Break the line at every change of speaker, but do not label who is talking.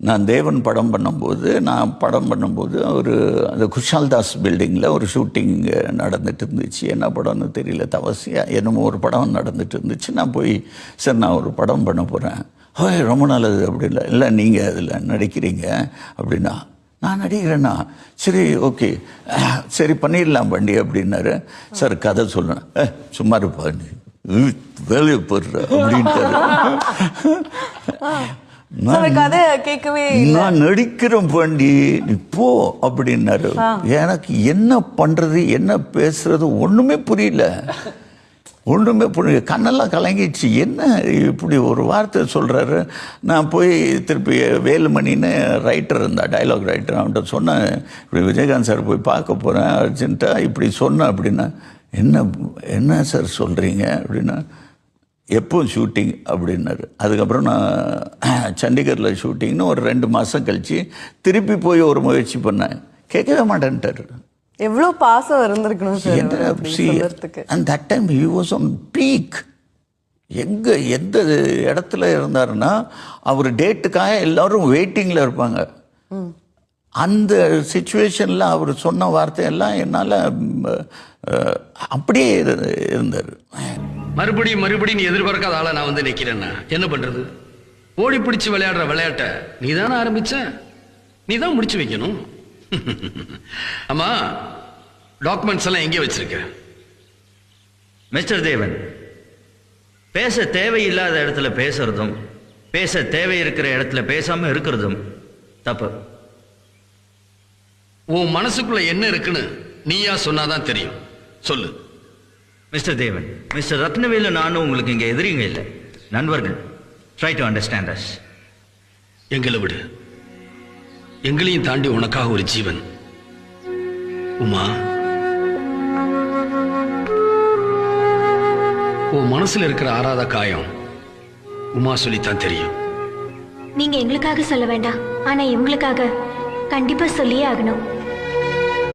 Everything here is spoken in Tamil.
நான் தேவன் படம் பண்ணும்போது ஒரு அந்த குஷால்தாஸ் பில்டிங்கில் ஒரு ஷூட்டிங் நடந்துட்டு இருந்துச்சு. என்ன படம்னு தெரியல, தவசியா என்னமோ ஒரு படம் நடந்துட்டு இருந்துச்சு. நான் போய் சார் நான் ஒரு படம் பண்ண போகிறேன். ரொம்ப நல்லது அப்படின்னா, இல்லை நீங்கள் அதில் நடிக்கிறீங்க அப்படின்னா, நான் நடிக்கிறேன்னா சரி ஓகே சரி பண்ணிடலாம் வண்டி அப்படின்னாரு. சார் கதை சொல்லணும், சும்மா இருப்பா வேலையை போடுற அப்படின்ட்டாரு. நான் நடிக்கிறேன் பாண்டி இப்போ அப்படின்னாரு. எனக்கு என்ன பண்றது என்ன பேசுறது ஒண்ணுமே புரியல. கண்ணெல்லாம் கலங்கிடுச்சு. என்ன இப்படி ஒரு வார்த்தை சொல்றாரு. நான் போய் திருப்பி வேலுமணின்னு ரைட்டர் இருந்தா, டைலாக் ரைட்டர், அவன்கிட்ட சொன்னேன், இப்படி விஜயகாந்த் சார் போய் பார்க்க போறேன் அர்ஜென்ட்டா இப்படி சொன்னேன் அப்படின்னா, என்ன சார் சொல்றீங்க அப்படின்னா, எப்போ ஷூட்டிங் அப்படின்னாரு. அதுக்கப்புறம் நான் சண்டிகரில் ஷூட்டிங்னு ஒரு 2 மாதம் கழித்து திருப்பி போய் ஒரு முயற்சி பண்ணேன். கேட்கவே மாட்டேன்ட்டார்.
எவ்வளோ பாசம் இருந்திருக்கணும் sir.
And that time he was on peak. எந்த இடத்துல இருந்தாருன்னா, அவர் டேட்டுக்காக எல்லாரும் வெயிட்டிங்கில் இருப்பாங்க. அந்த சிச்சுவேஷனில் அவர் சொன்ன வார்த்தையெல்லாம் என்னால் அப்படியே இருந்தார்.
மறுபடியும் எதிர்பார்க்காத ஆளை நான் வந்து நிற்கிறேன்னா என்ன பண்ணுறது? ஓடி பிடிச்சி விளையாடுற விளையாட்டை நீ தானே ஆரம்பிச்ச, நீ தான் முடிச்சு வைக்கணும். ஆமா, டாக்குமெண்ட்ஸ் எல்லாம் எங்கே வச்சிருக்க?
மிஸ்டர் தேவன், பேச தேவையில்லாத இடத்துல பேசுறதும் பேச தேவை இருக்கிற இடத்துல பேசாம இருக்கிறதும் தப்பு.
உன் மனசுக்குள்ள என்ன இருக்குன்னு நீயா சொன்னாதான் தெரியும். சொல்லு.
மிஸ்டர் தேவன், மிஸ்டர் ரத்னவேலு நானும் உங்களுக்கு இங்க எதிரிங்க இல்லை, நண்பர்கள். Try to understand us.
எங்களை விடு, எங்களையும் தாண்டி உனக்காக ஒரு ஜீவன். உமா, உன் மனசுல இருக்கிற ஆறாத காயம் உமா சொல்லித்தான் தெரியும்.
நீங்க எங்களுக்காக சொல்ல வேண்டாம், ஆனா இவங்களுக்காக கண்டிப்பா சொல்லியே ஆகணும்.